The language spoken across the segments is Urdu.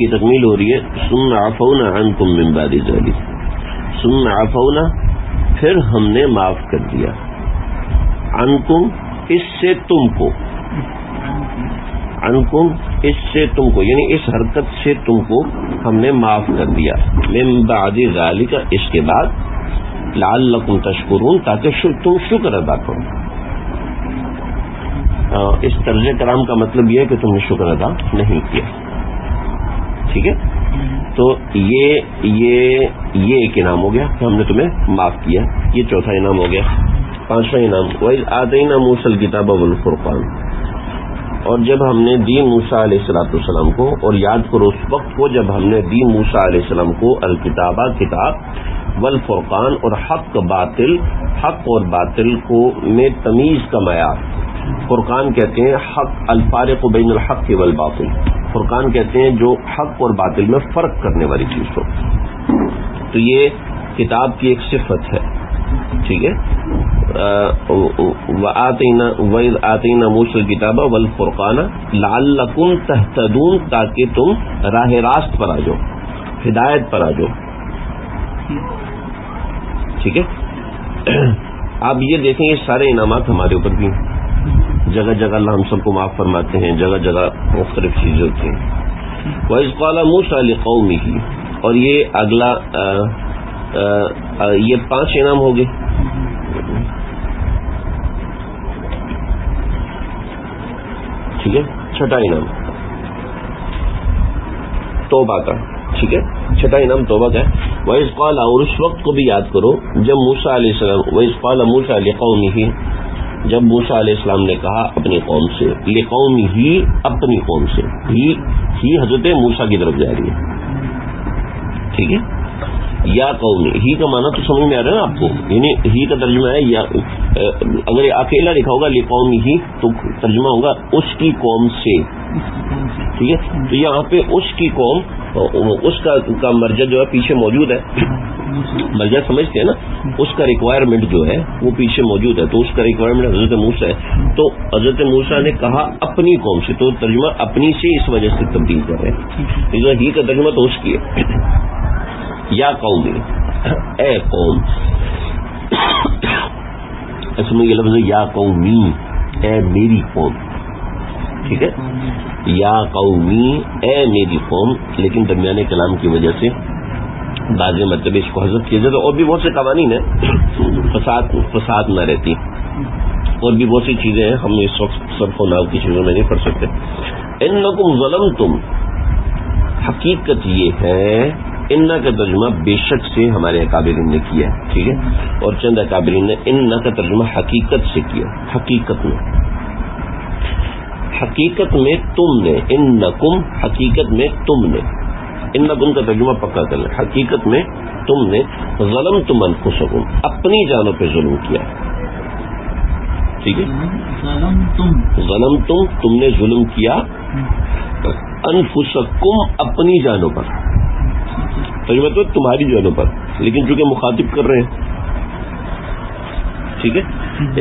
کی تکمیل ہو رہی ہے ثم عفونا عنکم من بعد ذلک، ثم عفونا پھر ہم نے معاف کر دیا، عنکم اس سے تم کو، عنکم اس سے تم کو یعنی اس حرکت سے تم کو ہم نے معاف کر دیا، من بعد ذلک اس کے بعد، لعلکم تشکرون تاکہ تم شکر ادا کرو۔ اس طرز کرام کا مطلب یہ ہے کہ تم نے شکر ادا نہیں کیا، ٹھیک ہے؟ تو یہ ایک انعام ہو گیا کہ ہم نے تمہیں معاف کیا، یہ چوتھا انعام ہو گیا۔ پانچواں انعام وَإِذْ آتَيْنَا مُوسَى الْكِتَابَ وَالْفُرْقَانَ، اور جب ہم نے دی موسیٰ علیہ السلام کو، اور یاد کرو اس وقت کو جب ہم نے دی موسیٰ علیہ السلام کو الکتابہ کتاب، والفرقان اور حق باطل، حق اور باطل کو میں تمیز کا معیار، فرقان کہتے ہیں حق الفارق بین الحق والباطل، فرقان کہتے ہیں جو حق اور باطل میں فرق کرنے والی چیز ہو، تو یہ کتاب کی ایک صفت ہے، ٹھیک ہے؟ وَإِذْ آتَيْنَا مُوسَى الْكِتَابَ وَالْفُرْقَانَ لَعَلَّكُمْ تَهْتَدُونَ تاکہ تم راہ راست پر آ جاؤ، ہدایت پر آ جاؤ، ٹھیک ہے؟ آپ یہ دیکھیں یہ سارے انعامات ہمارے اوپر بھی ہیں، جگہ جگہ اللہ ہم سب کو معاف فرماتے ہیں، جگہ جگہ مختلف چیزیں ہوتی ہیں۔ وَإِذْ قَالَ مُوسَىٰ لِقَوْمِهِ، اور یہ اگلا یہ 5 انعام ہو گئے۔ ٹھیک ہے، چھٹا انعام توبہ کا، ٹھیک ہے، چھٹا انعام توبہ کا ہے۔ وَإِذْ قَالَ، اور اس وقت کو بھی یاد کرو جب موسیٰ علیہ السلام، وَإِذْ قَالَ مُوسَىٰ لِقَوْمِهِ، جب موسیٰ علیہ السلام نے کہا اپنی قوم سے، لِقَوْمِهِ اپنی قوم سے، ہی حضرت موسیٰ کی طرف جا رہی ہے، ٹھیک ہے؟ یا قومی، ہی کا معنی تو سمجھ میں آ رہا ہے نا آپ کو، یعنی ہی کا ترجمہ ہے یا، اگر اکیلا لکھا ہوگا لقومی ہی تو ترجمہ ہوگا اس کی قوم سے، ٹھیک ہے؟ تو یہاں پہ اس کی قوم، اس کا مرجع جو ہے پیچھے موجود ہے، مرجع سمجھتے ہیں نا، اس کا ریکوائرمنٹ جو ہے وہ پیچھے موجود ہے، تو اس کا ریکوائرمنٹ حضرت موسیٰ ہے، تو حضرت موسیٰ نے کہا اپنی قوم سے، تو ترجمہ اپنی سے اس وجہ سے تبدیل کر رہے ہیں، ہی کا ترجمہ تو اس کی ہے، یا قومی اے قوم، اصل میں یہ لفظ ہے یا قومی اے میری قوم، ٹھیک ہے؟ یا قومی اے میری قوم، لیکن درمیانے کلام کی وجہ سے بعض مطلب اس کو حذف کیا جاتا ہے، اور بھی بہت سے قوانین ہیں فساد نہ رہتی، اور بھی بہت سی چیزیں ہیں، ہم اس وقت صرف و نحو کی چیزوں میں نہیں پڑھ سکتے۔ انکم ظلمتم، حقیقت یہ ہے، ان کا ترجمہ بے شک سے ہمارے اکابرین نے کیا ہے، ٹھیک ہے؟ اور چند اکابرین نے ان کا ترجمہ حقیقت سے کیا، حقیقت میں، حقیقت میں تم نے، انکم حقیقت میں تم نے، انکم کا ترجمہ پکا کر لیں، حقیقت میں تم نے، ظلمتم انفسکم اپنی جانوں پہ ظلم کیا، ٹھیک ہے؟ ظلمتم تم نے ظلم کیا، انفسکم اپنی جانوں پر، ترجمہ تو تمہاری جانوں پر، لیکن چونکہ مخاطب کر رہے ہیں، ٹھیک ہے؟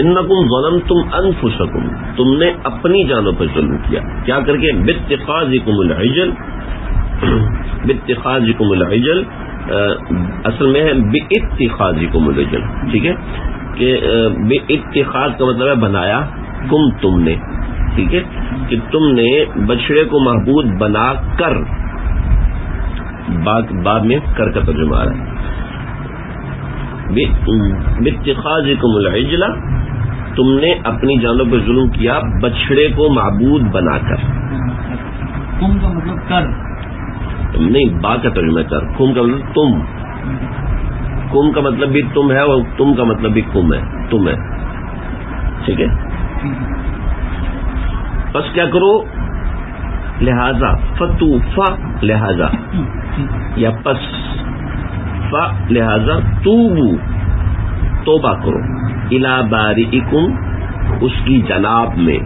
انکم ظلمتم انفسکم، تم نے اپنی جانوں پر ظلم کیا، کیا کر کے؟ باتخاذکم العجل، باتخاذکم العجل، اصل میں ہے باتخاذکم العجل، ٹھیک ہے؟ کہ باتخاذ کا مطلب ہے بنایا، تم نے، ٹھیک ہے؟ کہ تم نے بچڑے کو معبود بنا کر، بعد میں کر کا ترجمہ آ رہا ہے، باتخاذکم العجل، تم نے اپنی جانوں پر ظلم کیا بچڑے کو معبود بنا کر، کم کا مطلب کر نہیں، با کا ترجمہ کر، کم کا مطلب تم، کم کا مطلب بھی تم ہے اور تم کا مطلب بھی کم ہے، تم ہے، ٹھیک ہے؟ بس کیا کرو؟ لہذا فتوفا، لہذا یا پس، فا لہذا، توبو توبہ کرو، الی بارئکم اس کی جناب میں،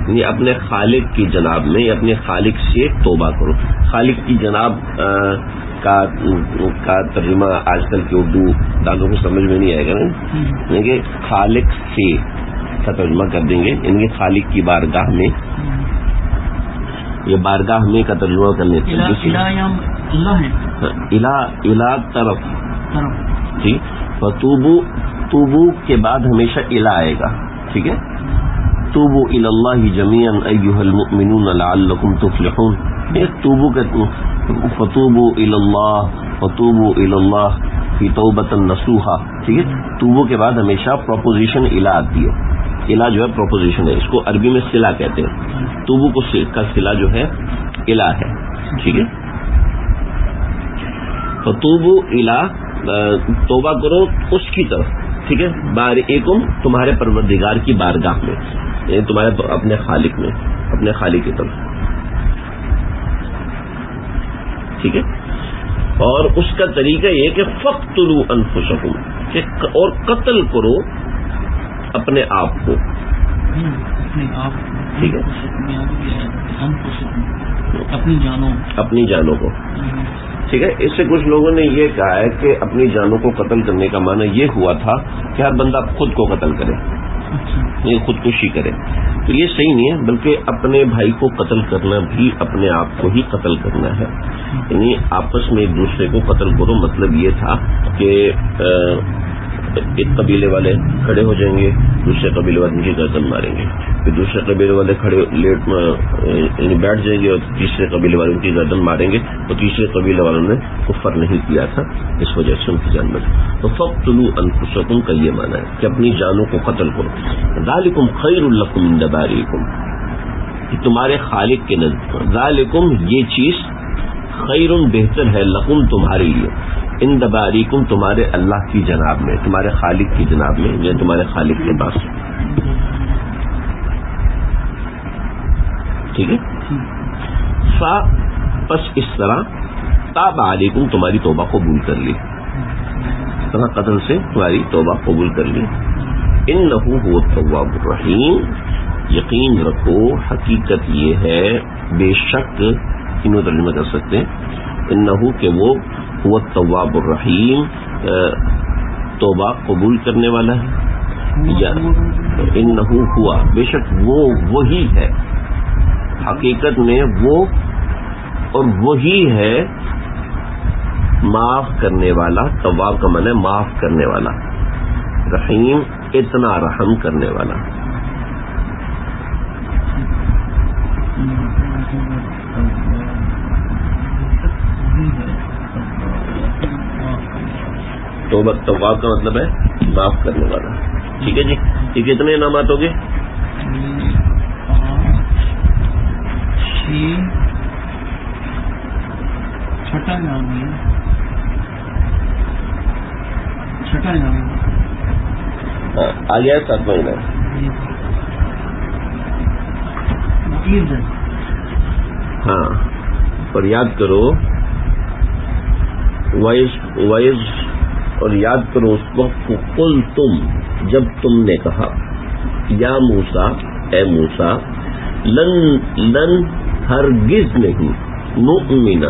یعنی اپنے خالق کی جناب میں، یا اپنے خالق سے توبہ کرو۔ خالق کی جناب کا ترجمہ آج کل کے اردو دانوں کو سمجھ میں نہیں آئے گا نا، یعنی کہ خالق سے کا ترجمہ کر دیں گے، یعنی کہ خالق کی بارگاہ میں، یہ بارگاہ میں کا ترجمہ کر لیتے ہیں. اللہ ہے الہ طرف جی. فتوبو کے بعد ہمیشہ الہ آئے گا. ٹھیک ہے. توبوا الی اللہ جميعا ایھا المؤمنون لعلکم تفلحون. توبو فتوبوا الی اللہ فی توبۃ نصوحا. ٹھیک ہے. توبو کے بعد ہمیشہ پروپوزیشن الہ آتی ہے. الہ جو ہے پروپوزیشن ہے, اس کو عربی میں صلہ کہتے ہیں. توبو کا صلہ جو ہے الہ ہے. ٹھیک ہے. فتوبوا الی, توبہ کرو اس کی طرف. ٹھیک ہے. بارئکم تمہارے پروردگار کی بارگاہ میں, یعنی تمہارے اپنے خالق میں, اپنے خالق کی طرف. ٹھیک ہے. اور اس کا طریقہ یہ کہ فقتلوا انفسکم, کہ اور قتل کرو اپنے آپ کو. ٹھیک ہے. اپنی جانوں کو. ٹھیک ہے. اس سے کچھ لوگوں نے یہ کہا ہے کہ اپنی جانوں کو قتل کرنے کا معنی یہ ہوا تھا کہ ہر بندہ خود کو قتل کرے, یہ خودکشی کرے. تو یہ صحیح نہیں ہے, بلکہ اپنے بھائی کو قتل کرنا بھی اپنے آپ کو ہی قتل کرنا ہے. یعنی آپس میں ایک دوسرے کو قتل کرو, مطلب یہ تھا کہ ایک قبیلے والے کھڑے ہو جائیں گے, دوسرے قبیلے والے ان کی گردن ماریں گے, پھر دوسرے قبیلے والے یعنی بیٹھ جائیں گے اور تیسرے قبیلے والے ان کی گردن ماریں گے. تو تیسرے قبیلے والوں نے کفر نہیں کیا تھا, اس وجہ سے ان کی جان بچ. تو فقتلوا انفسکم کا یہ معنی ہے کہ اپنی جانوں کو قتل کرو. ذالکم خیر لکم عند باریکم, تمہارے خالق کے نزدیک. ذالکم یہ چیز خیر بہتر ہے, لکم تمہارے لیے, عند باریکم تمہارے اللہ کی جناب میں, تمہارے خالق کی جناب میں, یا تمہارے خالق کے پاس. ٹھیک ہے. فا پس اس طرح تاب علیکم تمہاری توبہ قبول کر لی, اس طرح قتل سے تمہاری توبہ قبول کر لی. انہ هو التواب الرحیم, یقین رکھو حقیقت یہ ہے, بے شک تینوں ترجمہ کر سکتے ہیں. انہ کہ وہ هو التواب الرحیم, توبہ قبول کرنے والا ہے. یا انہ ہوا, بے شک وہ وہی ہے, حقیقت میں وہ اور وہی ہے معاف کرنے والا. تواب کا معنی ہے معاف کرنے والا, رحیم اتنا رحم کرنے والا. تواب کا مطلب ہے معاف کرنے والا. ٹھیک ہے جی. یہ کتنے انعامات ہو گئے؟ 6 انعام ہے. 6 انعام آ گیا 7واں انعام. ہاں, اور یاد کرو وائز, اور یاد کرو اس وقت قل تم, جب تم نے کہا یا موسیٰ, اے موسیٰ, لن ہرگز نہیں, نؤمن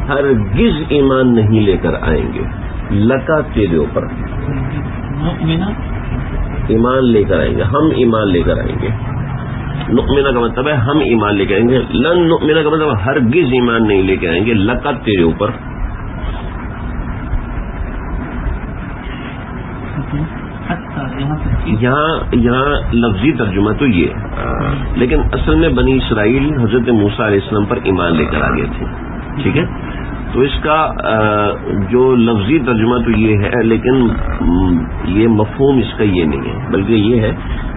ہرگز ایمان نہیں لے کر آئیں گے, لکا تیرے اوپر, ایمان لے کر آئیں گے, ہم ایمان لے کر آئیں گے. نؤمن کا مطلب ہے ہم ایمان لے کے آئیں گے. لن نؤمن کا مطلب ہرگز ایمان نہیں لے کے آئیں گے, لکا تیرے اوپر. یہاں لفظی ترجمہ تو یہ, لیکن اصل میں بنی اسرائیل حضرت موسیٰ علیہ السلام پر ایمان لے کر آ گئے تھے. ٹھیک ہے. تو اس کا جو لفظی ترجمہ تو یہ ہے, لیکن یہ مفہوم اس کا یہ نہیں ہے, بلکہ یہ ہے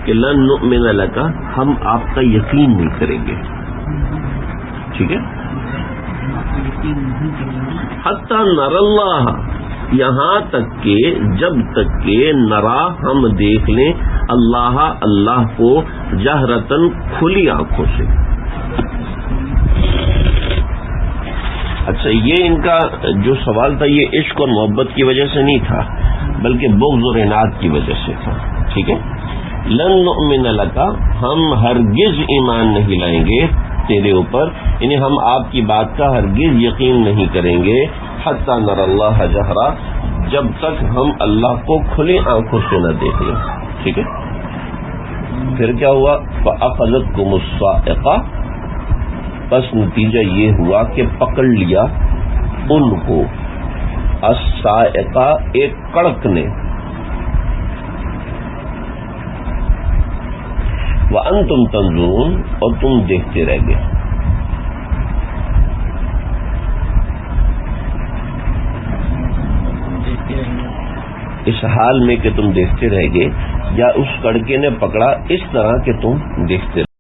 کہ لن نؤمن لک, ہم آپ کا یقین نہیں کریں گے. ٹھیک ہے. حتی نر اللہ, یہاں تک کہ جب تک کہ نرا ہم دیکھ لیں, اللہ کو جہرتن کھلی آنکھوں سے. اچھا, یہ ان کا جو سوال تھا یہ عشق اور محبت کی وجہ سے نہیں تھا, بلکہ بغض اور عناد کی وجہ سے تھا. ٹھیک ہے. لن نؤمن لک, ہم ہرگز ایمان نہیں لائیں گے تیرے اوپر, یعنی ہم آپ کی بات کا ہرگز یقین نہیں کریں گے. حتی نر اللہ جہرا, جب تک ہم اللہ کو کھلی آنکھوں سے نہ دیکھ لیں. ٹھیک ہے. پھر کیا ہوا؟ فأخذتكم الصاعقہ, بس نتیجہ یہ ہوا کہ پکڑ لیا ان کو الصاعقہ ایک کڑک نے، وانتم تنظرون اور تم دیکھتے رہ گئے. اس حال میں کہ تم دیکھتے رہ گئے، یا اس کڑکے نے پکڑا اس طرح کہ تم دیکھتے رہ